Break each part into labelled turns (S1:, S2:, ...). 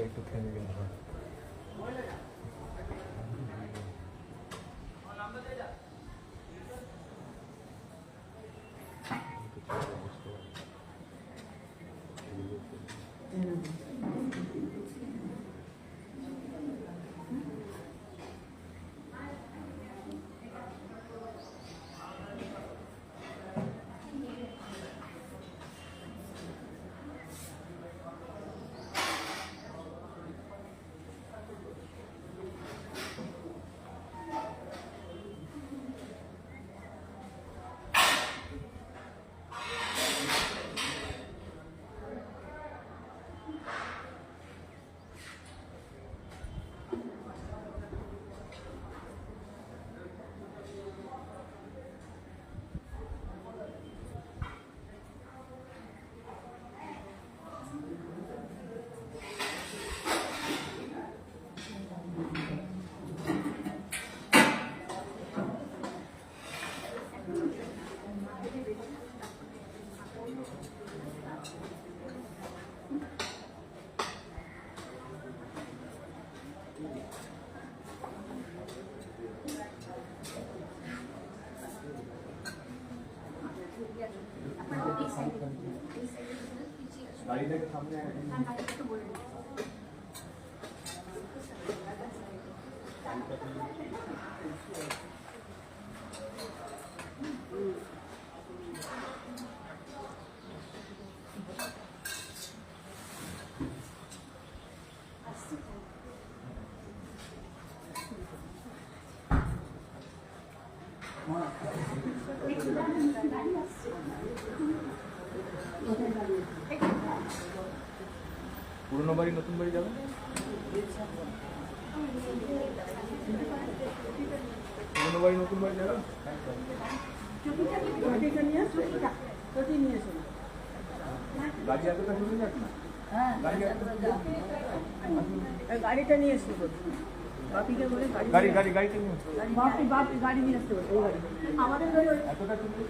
S1: একটু থেমে গেল। গাড়িটাকে সামনে পুরনো বাড়ি নতুন বাড়ি যাবেন? পুরনো বাড়ি নতুন বাড়ি যাবেন? গাড়ি এতটা শুনে যাক না।
S2: গাড়িটা নিয়ে এসে বাপিকে বলে
S1: গাড়িটা নিয়ে
S2: বাপি গাড়ি নিয়ে আসতে বলে আমাদের
S1: এতটা শুনে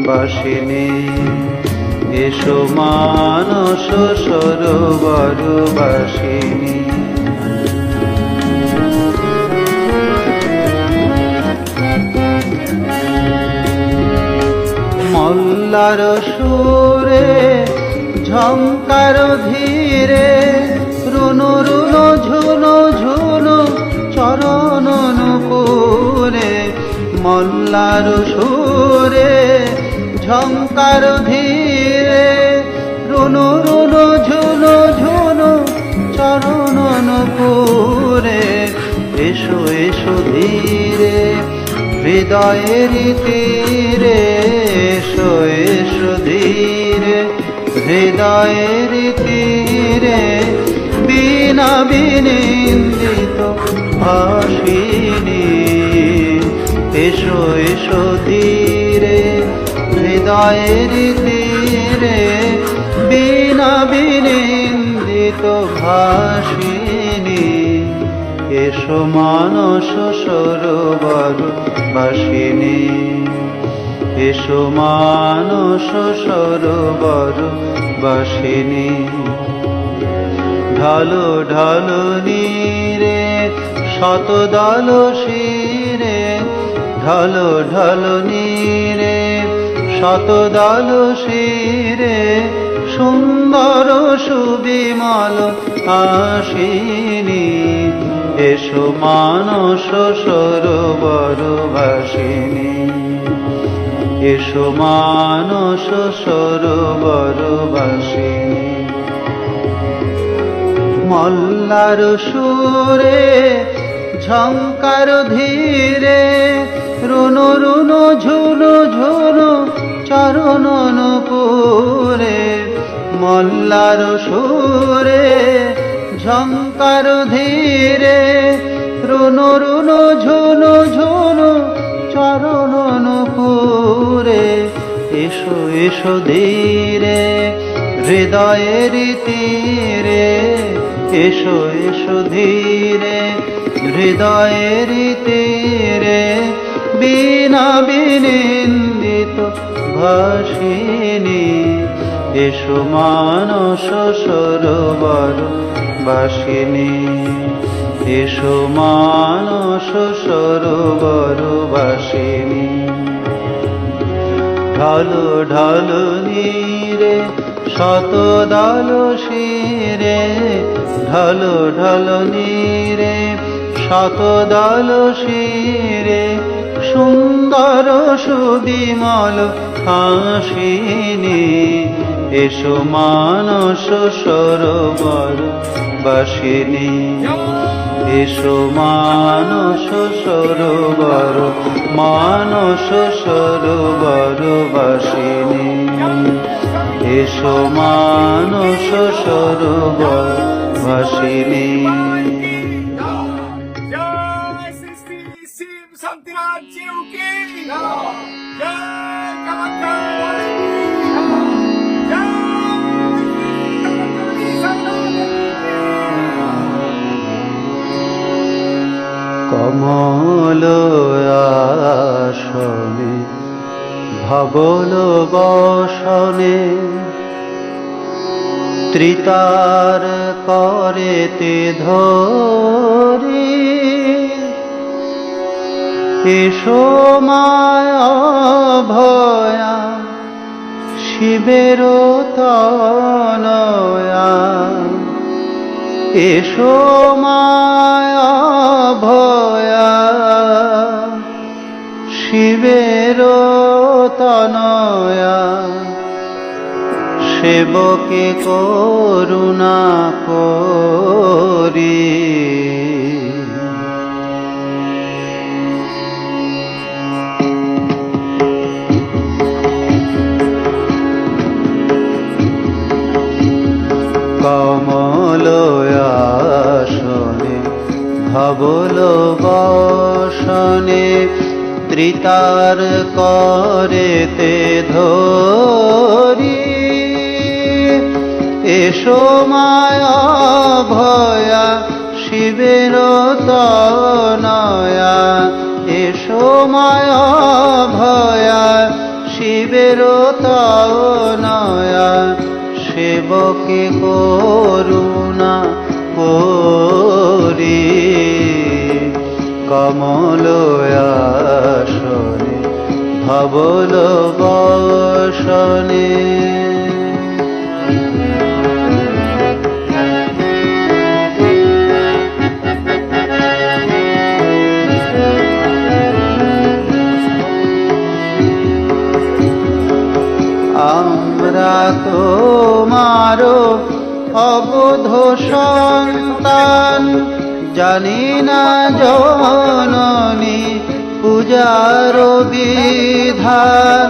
S3: বাসিনী এসো মানস সরোবর বাসিনী মল্লার সুরে ঝংকার ধীরে রুনু রুনু ঝুনু ঝুনু চরণ নুপুরে মল্লার সুরে ঝংকার ধীরে রুনু রুনু ঝুনু ঝুনু চরণ নুপুরে এসো এসো ধীরে হৃদয়ের তীরে এসো এসো ধীরে হৃদয়ের তীরে বিনা বিনিন্দিত ভাসিনী এসো এসো ধীরে হৃদয়ের তীরে বিনা বিনিন্দিত ভাসিনী এসো মানস সরোবর বাসিনী এসো মানস সরোবর বাসিনী ঢালো ঢালো নীরে শতদল শিরে ঢালো ঢালো নীরে শতদল শিরে সুন্দর সুবিমল আসিনী এসো মানস সরোবর ভাসিনী এসো মানস সরোবর ভাসিনী মল্লার সুরে ঝঙ্কার ধীরে রুনু রুনু ঝুনু ঝুনু চরণ নুপুরে মল্লার সুরে ঝঙ্কার ধীরে রুনু রুনু ঝুনু ঝুনু চরণ নুপুরে এসো এসো ধীরে হৃদয়ের তীরে এসো এসো ধীরে হৃদয়ের তীরে বিনা বিনিন্দিত ভাসিনী এসো মানস সরোবর বাসিনী এসো মানস সরোবর বাসিনী ঢালো ঢালো নীরে শত দল শিরে ঢালো ঢালো নীরে শত দল শিরে সুন্দর সুবিমল হাসিনী এসো মানস সরোবর বাসিনী এসো মানস সরোবর মানস সরোবর বাসিনী এসো মানস সরোবর বাসিনী
S1: जय श्री शिव शंकरनाथ जी की जय कमकर
S3: কমল আসনে ভবল বসনে ত্রিতার করেতে ধরি এসো মায়া ভয়া শিবের তনয়া এসো মায়া ভয়া শিবের তনয়া সেবকে করুণা করি কমল আসনে ধবল বসনে ত্রিতার করেতে ধরি এসো মায়া ভয়া শিবের তনয়া এসো মায়া ভয়া শিবের তনয়া সেবকে করুণা করি কমল আসনে ধবল বসনে আমরা তোমার অবধ সন্তান জানি না জননী পূজার বিধান